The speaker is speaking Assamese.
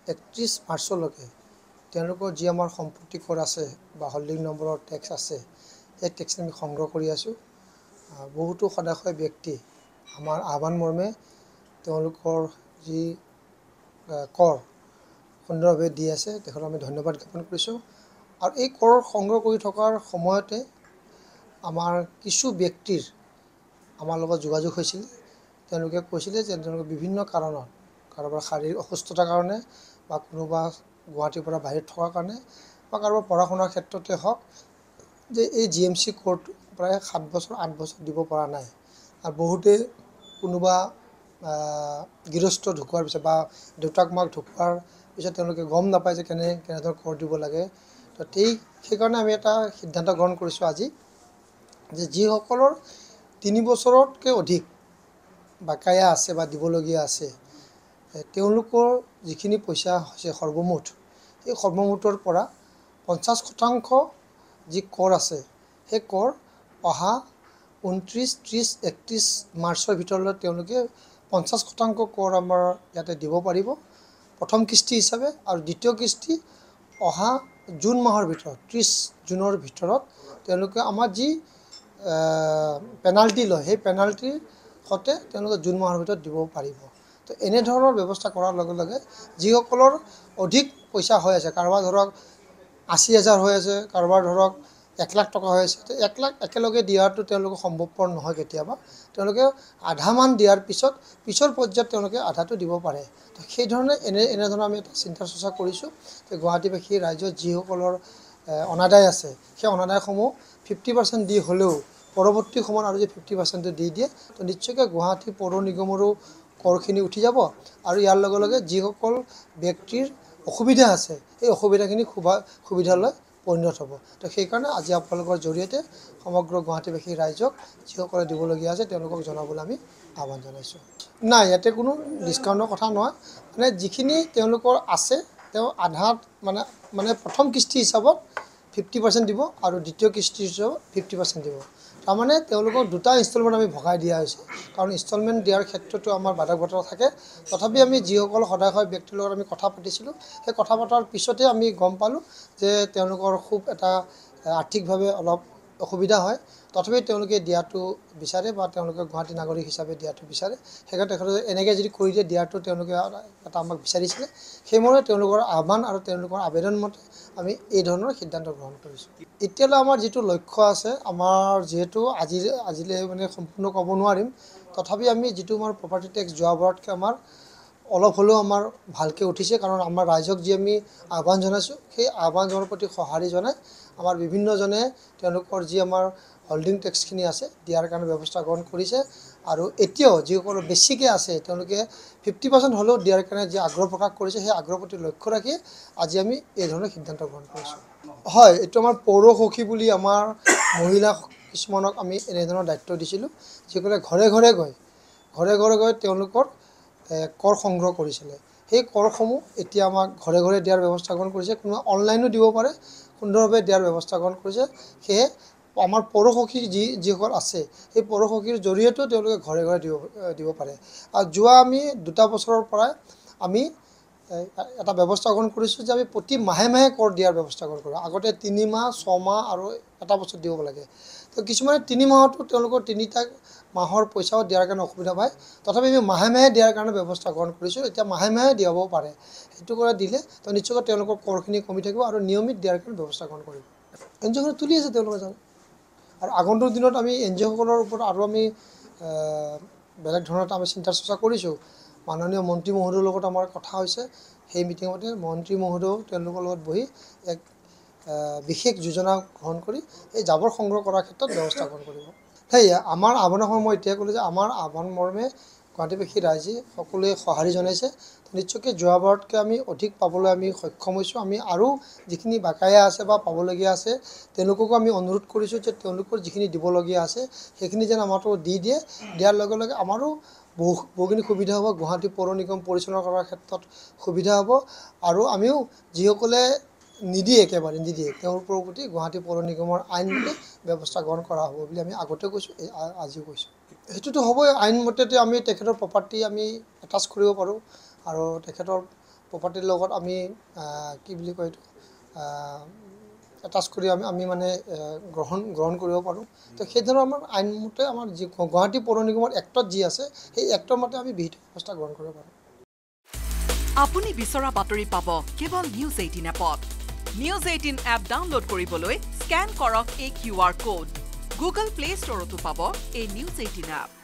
31 মাৰ্চলৈকে তেওঁলোকৰ যি আমাৰ সম্পত্তি কৰ আছে বা হোল্ডিং নম্বৰৰ টেক্স আছে সেই টেক্স আমি সংগ্ৰহ কৰি আছোঁ। বহুতো সদাশয় ব্যক্তি আমাৰ আহ্বান মৰ্মে তেওঁলোকৰ যি কৰ সুন্দৰভাৱে দি আছে তেখেতক আমি ধন্যবাদ জ্ঞাপন কৰিছোঁ। আৰু এই কৰ সংগ্ৰহ কৰি থকাৰ সময়তে আমাৰ কিছু ব্যক্তিৰ আমাৰ লগত যোগাযোগ হৈছিল। তেওঁলোকে কৈছিলে যে তেওঁলোকে বিভিন্ন কাৰণত কাৰোবাৰ শাৰীৰিক অসুস্থতাৰ কাৰণে বা কোনোবা গুৱাহাটীৰ পৰা বাহিৰত থকাৰ কাৰণে বা কাৰোবাৰ পঢ়া শুনাৰ ক্ষেত্ৰতে হওক যে এই GMC কোৰটো প্ৰায় 7 বছৰ 8 বছৰ দিব পৰা নাই। আৰু বহুতে কোনোবা গৃহস্থ ঢুকোৱাৰ পিছত বা দেউতাক মাক ঢুকোৱাৰ পিছত তেওঁলোকে গম নাপায় যে কেনেধৰণৰ কৰ দিব লাগে। তো সেইকাৰণে আমি এটা সিদ্ধান্ত গ্ৰহণ কৰিছোঁ আজি যে যিসকলৰ 3 বছৰতকৈ অধিক বাকায়া আছে বা দিবলগীয়া আছে তেওঁলোকৰ যিখিনি পইচা হৈছে সৰ্বমুঠ সেই সৰ্বমুঠৰ পৰা 50% যি কৰ আছে সেই কৰ অহা 29, 30, 31 মাৰ্চৰ ভিতৰলৈ তেওঁলোকে 50% কৰ আমাৰ ইয়াতে দিব পাৰিব প্ৰথম কিস্তি হিচাপে। আৰু দ্বিতীয় কিস্তি অহা জুন মাহৰ ভিতৰত 30 জুনৰ ভিতৰত তেওঁলোকে আমাৰ যি পেনাল্টি লয় সেই পেনাল্টিৰ সৈতে তেওঁলোকে জুন মাহৰ ভিতৰত দিব পাৰিব। তো এনেধৰণৰ ব্যৱস্থা কৰাৰ লগে লগে যিসকলৰ অধিক পইচা হৈ আছে, কাৰোবাৰ ধৰক 80,000 হৈ আছে, কাৰোবাৰ ধৰক 1 লাখ টকা হৈ আছে, তো 1 লাখ একেলগে দিয়াটো তেওঁলোকৰ সম্ভৱপৰ নহয়। কেতিয়াবা তেওঁলোকে আধামান দিয়াৰ পিছত পিছৰ পৰ্যায়ত তেওঁলোকে আধাটো দিব পাৰে। তো সেইধৰণে এনেধৰণৰ আমি এটা চিন্তা চৰ্চা কৰিছোঁ যে গুৱাহাটীবাসী ৰাইজৰ যিসকলৰ অনাদায় আছে সেই অনাদায়সমূহ 50% দি হ'লেও পৰৱৰ্তী সময়ত আৰু যে 50% দি দিয়ে তো নিশ্চয়কৈ গুৱাহাটী পৌৰ নিগমৰো কৰখিনি উঠি যাব। আৰু ইয়াৰ লগে লগে যিসকল ব্যক্তিৰ অসুবিধা আছে সেই অসুবিধাখিনি সুবিধালৈ পৰিণত হ'ব। তো সেইকাৰণে আজি আপোনালোকৰ জৰিয়তে সমগ্ৰ গুৱাহাটীবাসী ৰাইজক যিসকলে দিবলগীয়া আছে তেওঁলোকক জনাবলৈ আমি আহ্বান জনাইছোঁ। নাই, ইয়াতে কোনো ডিছকাউণ্টৰ কথা নহয়। মানে যিখিনি তেওঁলোকৰ আছে তেওঁ আধাত মানে প্ৰথম কিস্তি হিচাপত 50% দিব আৰু দ্বিতীয় কিস্তি হিচাপত 50% দিব। তাৰমানে তেওঁলোকক দুটা ইনষ্টলমেণ্ট আমি ভগাই দিয়া হৈছে। কাৰণ ইনষ্টলমেণ্ট দিয়াৰ ক্ষেত্ৰতো আমাৰ বাধক বাধকতা থাকে। তথাপি আমি যিসকল সদাশয় ব্যক্তিৰ লগত আমি কথা পাতিছিলোঁ সেই কথা পতাৰ পিছতে আমি গম পালোঁ যে তেওঁলোকৰ খুব এটা আৰ্থিকভাৱে অলপ অসুবিধা হয়। তথাপি তেওঁলোকে দিয়াটো বিচাৰে বা তেওঁলোকে গুৱাহাটী নাগৰিক হিচাপে দিয়াটো বিচাৰে। সেইকাৰণে তেখেতে এনেকৈ যদি কৰি দিয়ে দিয়াটো তেওঁলোকে এটা আমাক বিচাৰিছিলে। সেইমতে তেওঁলোকৰ আহ্বান আৰু তেওঁলোকৰ আবেদন মতে আমি এই ধৰণৰ সিদ্ধান্ত গ্ৰহণ কৰিছোঁ। এতিয়ালৈ আমাৰ যিটো লক্ষ্য আছে, আমাৰ যিহেতু আজিলৈ মানে সম্পূৰ্ণ ক'ব নোৱাৰিম, তথাপি আমি যিটো আমাৰ প্ৰপাৰ্টি টেক্স যোৱাবাৰতকৈ আমাৰ অলপ হ'লেও আমাৰ ভালকৈ উঠিছে। কাৰণ আমাৰ ৰাইজক যি আমি আহ্বান জনাইছোঁ সেই আহ্বানজনৰ প্ৰতি সঁহাৰি জনাই আমাৰ বিভিন্নজনে তেওঁলোকৰ যি আমাৰ হোল্ডিং টেক্সখিনি আছে দিয়াৰ কাৰণে ব্যৱস্থা গ্ৰহণ কৰিছে। আৰু এতিয়াও যিসকল বেছিকৈ আছে তেওঁলোকে 50% হ'লেও দিয়াৰ কাৰণে যি আগ্ৰহ প্ৰকাশ কৰিছে সেই আগ্ৰহৰ প্ৰতি লক্ষ্য ৰাখি আজি আমি এই ধৰণৰ সিদ্ধান্ত গ্ৰহণ কৰিছোঁ। হয়, এইটো আমাৰ পৌৰ সখী বুলি আমাৰ মহিলা কিছুমানক আমি এনেধৰণৰ দায়িত্ব দিছিলোঁ, যিসকলে ঘৰে ঘৰে গৈ তেওঁলোকৰ কৰ সংগ্ৰহ কৰিছিলে। সেই কৰসমূহ এতিয়া আমাক ঘৰে ঘৰে দিয়াৰ ব্যৱস্থা গ্ৰহণ কৰিছে। কোনোবা অনলাইনো দিব পাৰে, সুন্দৰভাৱে দিয়াৰ ব্যৱস্থা গ্ৰহণ কৰিছে। সেয়ে আমাৰ পৌৰসখী যিসকল আছে সেই পৌৰসখীৰ জৰিয়তেও তেওঁলোকে ঘৰে ঘৰে দিব পাৰে। আৰু যোৱা আমি 2 বছৰৰ পৰাই আমি এটা ব্যৱস্থা গ্ৰহণ কৰিছোঁ যে আমি প্ৰতি মাহে মাহে কৰ দিয়াৰ ব্যৱস্থা গ্ৰহণ কৰোঁ। আগতে 3 মাহ, 6 মাহ আৰু এটা বছৰত দিব লাগে। তো কিছুমানে 3 মাহতো তেওঁলোকৰ 3টা মাহৰ পইচাও দিয়াৰ কাৰণে অসুবিধা পায়। তথাপি আমি মাহে মাহে দিয়াৰ কাৰণে ব্যৱস্থা গ্ৰহণ কৰিছোঁ। এতিয়া মাহে মাহে দিয়াব পাৰে। সেইটো কৰা দিলে তো নিশ্চয়কৈ তেওঁলোকৰ কৰখিনি কমি থাকিব আৰু নিয়মিত দিয়াৰ কাৰণে ব্যৱস্থা গ্ৰহণ কৰিব। NGO তুলি আছে তেওঁলোকে জানে। আৰু আগন্তুক দিনত আমি NGO সকলৰ ওপৰত আৰু আমি বেলেগ ধৰণৰ আমি চিন্তা চৰ্চা কৰিছোঁ। মাননীয় মন্ত্ৰী মহোদয়ৰ লগত আমাৰ কথা হৈছে। সেই মিটিঙতে মন্ত্ৰী মহোদয়েও তেওঁলোকৰ লগত বহি এক বিশেষ যোজনা গ্ৰহণ কৰি এই জাবৰ সংগ্ৰহ কৰাৰ ক্ষেত্ৰত ব্যৱস্থা গ্ৰহণ কৰিব। সেয়া আমাৰ আহ্বানসমূহ মই এতিয়াই ক'লোঁ যে আমাৰ আহ্বান মৰ্মে গুৱাহাটীবাসী ৰাইজে সকলোৱে সঁহাৰি জনাইছে। নিশ্চয়কৈ যোৱাবাৰতকৈ আমি অধিক পাবলৈ আমি সক্ষম হৈছোঁ। আমি আৰু যিখিনি বাকায়া আছে বা পাবলগীয়া আছে তেওঁলোককো আমি অনুৰোধ কৰিছোঁ যে তেওঁলোকৰ যিখিনি দিবলগীয়া আছে সেইখিনি যেন আমাকো দি দিয়ে। দিয়াৰ লগে লগে আমাৰো বহুখিনি সুবিধা হ'ব। গুৱাহাটী পৌৰ নিগম পৰিচালনা কৰাৰ ক্ষেত্ৰত সুবিধা হ'ব। আৰু আমিও যিসকলে একেবাৰে নিদিয়ে তেওঁলোকৰ প্ৰতি গুৱাহাটী পৌৰ নিগমৰ আইনমতে ব্যৱস্থা গ্ৰহণ কৰা হ'ব বুলি আমি আগতেও কৈছোঁ, আজিও কৈছোঁ। সেইটোতো হ'বই। আইনমতে আমি তেখেতৰ প্ৰপাৰ্টি আমি এটাচ কৰিব পাৰোঁ আৰু তেখেতৰ প্ৰপাৰ্টিৰ লগত আমি কি বুলি কয় এইটো এটাচ কৰি আমি মানে গ্ৰহণ কৰিব পাৰোঁ তো সেইধৰণৰ আমাৰ আইনমতে আমাৰ যি গুৱাহাটী পৌৰ নিগমৰ এক্টত যি আছে সেই এক্টৰ মতে আমি বিহিত ব্যৱস্থা গ্ৰহণ কৰিব পাৰোঁ আপুনি বিচৰা বাতৰি পাব কেৱল নিউজ 18 এপত নিউজ 18 এপ ডাউনলোড কৰিবলৈ স্কেন কৰক এই QR কোড গুগল প্লে ষ্টৰতো পাব এই নিউজ 18 এপ